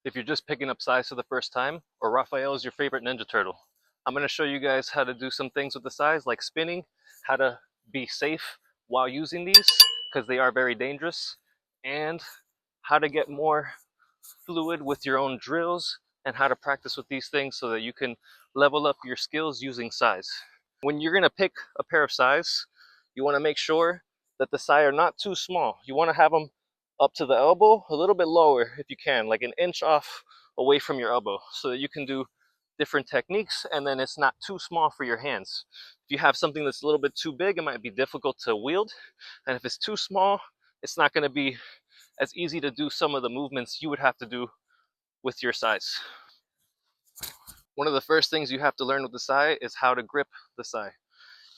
if you're just picking up Sais for the first time, or Rafael is your favorite Ninja Turtle. I'm going to show you guys how to do some things with the Sais, like spinning, how to be safe while using these, because they are very dangerous, and how to get more fluid with your own drills, and how to practice with these things so that you can level up your skills using Sais. When you're going to pick a pair of Sais, you want to make sure that the Sai are not too small. You want to have them up to the elbow, a little bit lower if you can, like an inch off away from your elbow, so that you can do different techniques, and then it's not too small for your hands. If you have something that's a little bit too big, it might be difficult to wield, and if it's too small, it's not going to be as easy to do some of the movements you would have to do with your Sais. One of the first things you have to learn with the Sai is how to grip the Sai.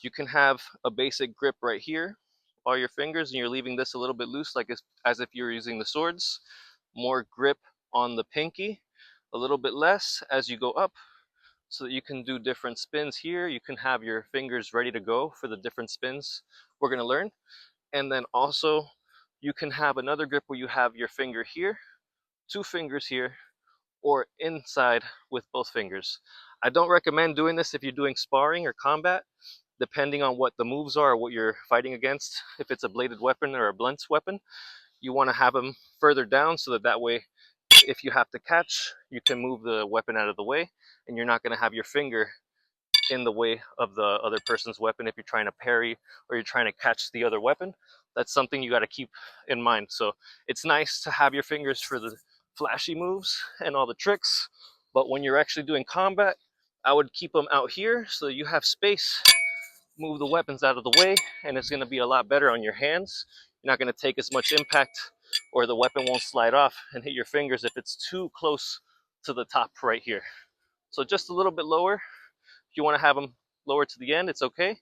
You can have a basic grip right here, all your fingers, and you're leaving this a little bit loose, like as if you're using the swords. More grip on the pinky, a little bit less as you go up, so that you can do different spins here. You can have your fingers ready to go for the different spins we're going to learn. And then also, you can have another grip where you have your finger here, two fingers here, or inside with both fingers. I don't recommend doing this if you're doing sparring or combat, depending on what the moves are or what you're fighting against. If it's a bladed weapon or a blunt weapon, you want to have them further down so that that way, if you have to catch, you can move the weapon out of the way, and you're not going to have your finger in the way of the other person's weapon if you're trying to parry or you're trying to catch the other weapon. That's something you got to keep in mind. So it's nice to have your fingers for the flashy moves and all the tricks, but when you're actually doing combat, I would keep them out here so you have space, move the weapons out of the way, and it's going to be a lot better on your hands. You're not going to take as much impact, or the weapon won't slide off and hit your fingers if it's too close to the top right here. So just a little bit lower. If you want to have them lower to the end, it's okay.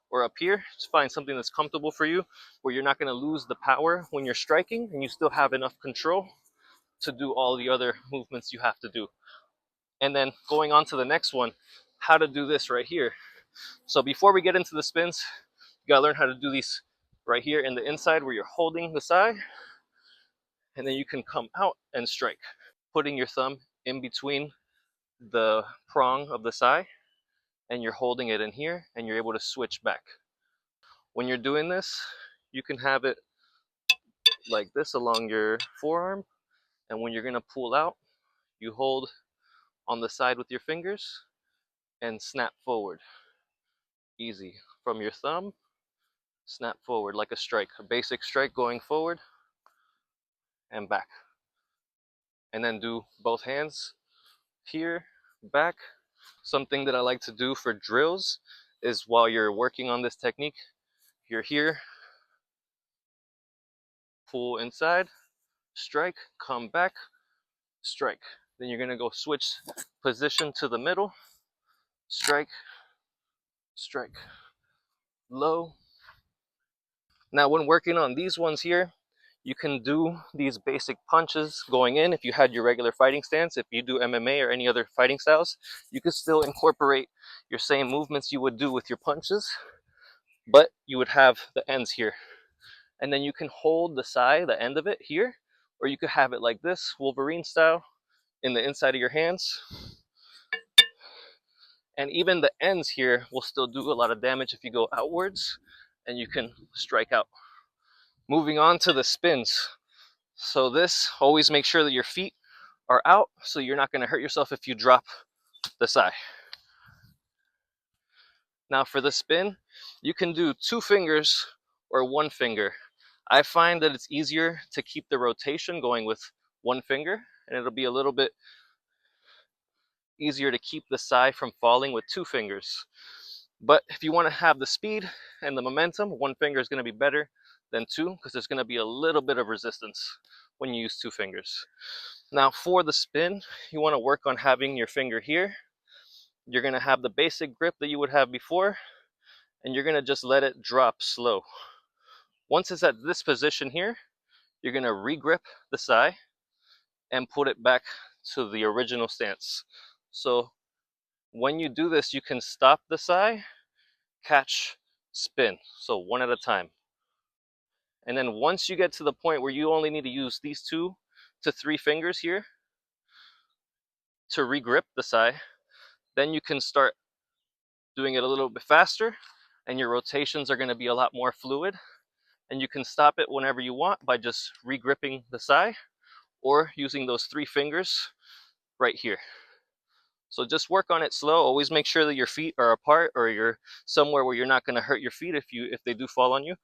Or up here, just find something that's comfortable for you, where you're not going to lose the power when you're striking, and you still have enough control to do all the other movements you have to do. And then going on to the next one, how to do this right here. So before we get into the spins, you gotta learn how to do these right here in the inside, where you're holding the Sai, and then you can come out and strike, putting your thumb in between the prong of the Sai, and you're holding it in here, and you're able to switch back. When you're doing this, you can have it like this along your forearm, and when you're gonna pull out, you hold on the side with your fingers and snap forward. Easy. From your thumb, snap forward like a strike, a basic strike, going forward and back. And then do both hands here, back. Something that I like to do for drills is, while you're working on this technique, you're here, pull inside, strike, come back, strike. Then you're gonna go switch position to the middle, strike, strike, low. Now when working on these ones here, you can do these basic punches going in. If you had your regular fighting stance, if you do MMA or any other fighting styles, you could still incorporate your same movements you would do with your punches, but you would have the ends here. And then you can hold the Sai, the end of it here, or you could have it like this, Wolverine style, in the inside of your hands. And even the ends here will still do a lot of damage if you go outwards, and you can strike out. Moving on to the spins. So this, always make sure that your feet are out, so you're not going to hurt yourself if you drop the Sai. Now for the spin, you can do two fingers or one finger. I find that it's easier to keep the rotation going with one finger, and it'll be a little bit easier to keep the Sai from falling with two fingers. But if you want to have the speed and the momentum, one finger is going to be better than two, because there's going to be a little bit of resistance when you use two fingers. Now for the spin, you want to work on having your finger here. You're going to have the basic grip that you would have before, and you're going to just let it drop slow. Once it's at this position here, you're going to re-grip the Sai and put it back to the original stance. So when you do this, you can stop the Sai, catch, spin. So one at a time. And then once you get to the point where you only need to use these 2 to 3 fingers here, to regrip the sai. Then you can start doing it a little bit faster, and your rotations are going to be a lot more fluid. And you can stop it whenever you want by just regripping the sai or using those 3 fingers right here. So just work on it slow. Always make sure that your feet are apart, or you're somewhere where you're not going to hurt your feet if they do fall on you.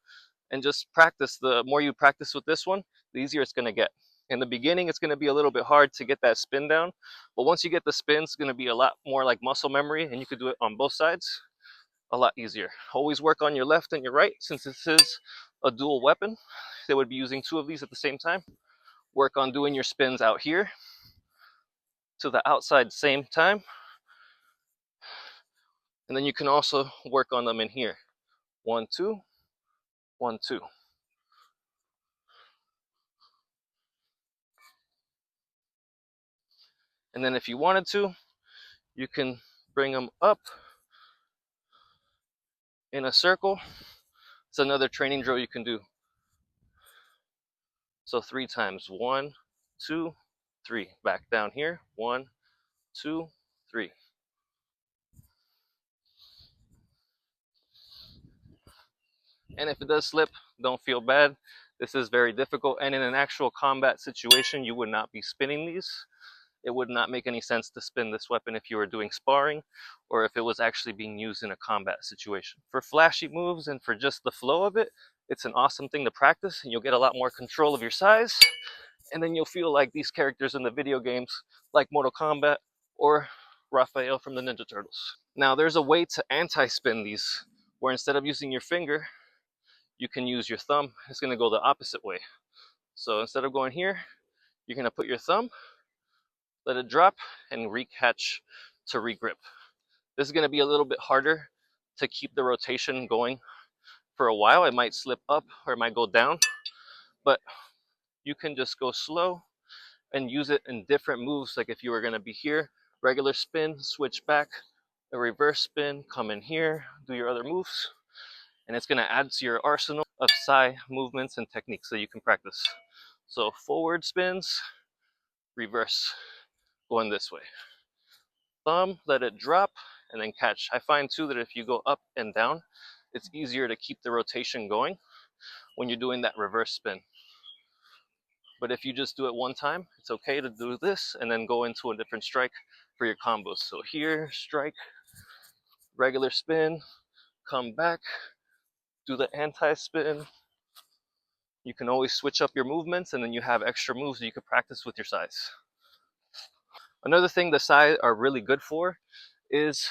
And just practice. The more you practice with this one, the easier it's going to get. In the beginning, it's going to be a little bit hard to get that spin down, but once you get the spin, it's going to be a lot more like muscle memory, and you can do it on both sides a lot easier. Always work on your left and your right, since this is a dual weapon. They would be using 2 of these at the same time. Work on doing your spins out here to the outside same time, and then you can also work on them in here. 1, 2, 1, 2. And then if you wanted to, you can bring them up in a circle. It's another training drill you can do. So 3 times. 1, 2, 3. Back down here. 1, 2, 3. And if it does slip, don't feel bad. This is very difficult, and in an actual combat situation, you would not be spinning these. It would not make any sense to spin this weapon if you were doing sparring, or if it was actually being used in a combat situation. For flashy moves and for just the flow of it, it's an awesome thing to practice, and you'll get a lot more control of your sais, and then you'll feel like these characters in the video games, like Mortal Kombat or Rafael from the Ninja Turtles. Now, there's a way to anti-spin these, where instead of using your finger, you can use your thumb. It's going to go the opposite way. So instead of going here, you're going to put your thumb, let it drop, and recatch to regrip. This is going to be a little bit harder to keep the rotation going for a while. It might slip up or it might go down, but you can just go slow and use it in different moves. Like if you were going to be here, regular spin, switch back, a reverse spin, come in here, do your other moves, and it's going to add to your arsenal of sai movements and techniques that you can practice. So forward spins, reverse, going this way. Thumb, let it drop, and then catch. I find too that if you go up and down, it's easier to keep the rotation going when you're doing that reverse spin. But if you just do it one time, it's okay to do this and then go into a different strike for your combos. So here, strike, regular spin, come back, do the anti-spin. You can always switch up your movements, and then you have extra moves that you can practice with your sais. Another thing the sai are really good for is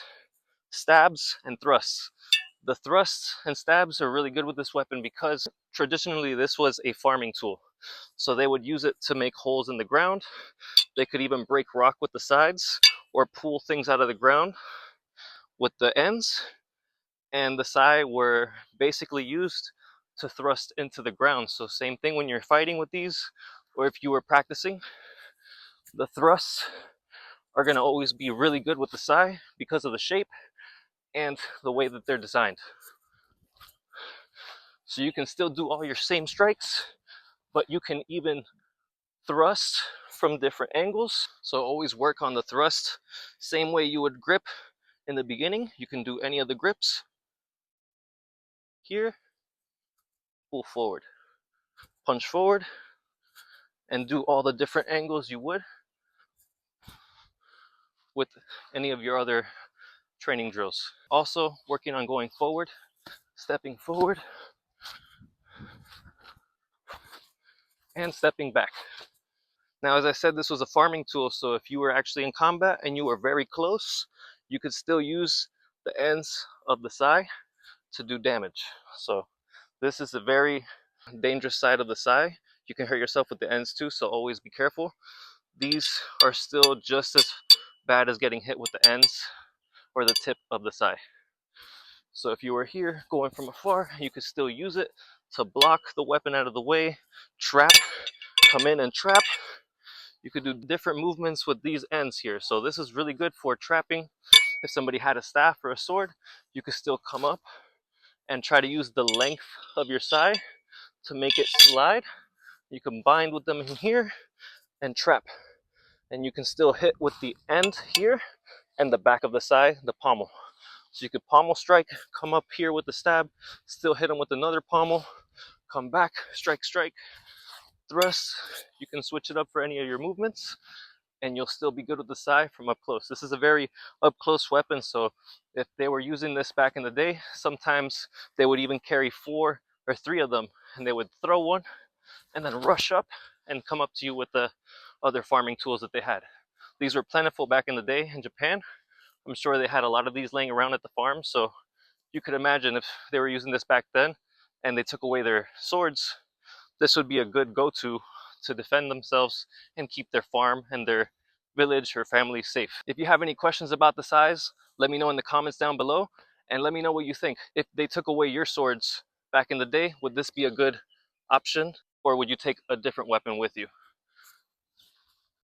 stabs and thrusts. The thrusts and stabs are really good with this weapon because traditionally this was a farming tool. So they would use it to make holes in the ground. They could even break rock with the sides or pull things out of the ground with the ends. And the sai were basically used to thrust into the ground. So same thing when you're fighting with these, or if you were practicing, the thrusts are going to always be really good with the sai because of the shape and the way that they're designed. So you can still do all your same strikes, but you can even thrust from different angles. So always work on the thrust. Same way you would grip in the beginning, you can do any of the grips. Here, pull forward, punch forward, and do all the different angles you would with any of your other training drills. Also, working on going forward, stepping forward, and stepping back. Now, as I said, this was a farming tool, so if you were actually in combat and you were very close, you could still use the ends of the sai to do damage. So this is a very dangerous side of the sai. You can hurt yourself with the ends too, so always be careful. These are still just as bad as getting hit with the ends or the tip of the sai. So if you were here going from afar, you could still use it to block the weapon out of the way, trap, come in and trap. You could do different movements with these ends here. So this is really good for trapping. If somebody had a staff or a sword, you could still come up and try to use the length of your sai to make it slide. You can bind with them in here and trap. and you can still hit with the end here and the back of the sai, the pommel. So you could pommel strike, come up here with the stab, still hit them with another pommel, come back, strike, strike, thrust. You can switch it up for any of your movements, and you'll still be good with the sai from up close. This is a very up close weapon, so if they were using this back in the day, sometimes they would even carry 4 or 3 of them, and they would throw one and then rush up and come up to you with the other farming tools that they had. These were plentiful back in the day in Japan. I'm sure they had a lot of these laying around at the farm, so you could imagine if they were using this back then and they took away their swords, this would be a good go-to to defend themselves and keep their farm and their village or family safe. If you have any questions about the sais, let me know in the comments down below, and let me know what you think. If they took away your swords back in the day, would this be a good option, or would you take a different weapon with you?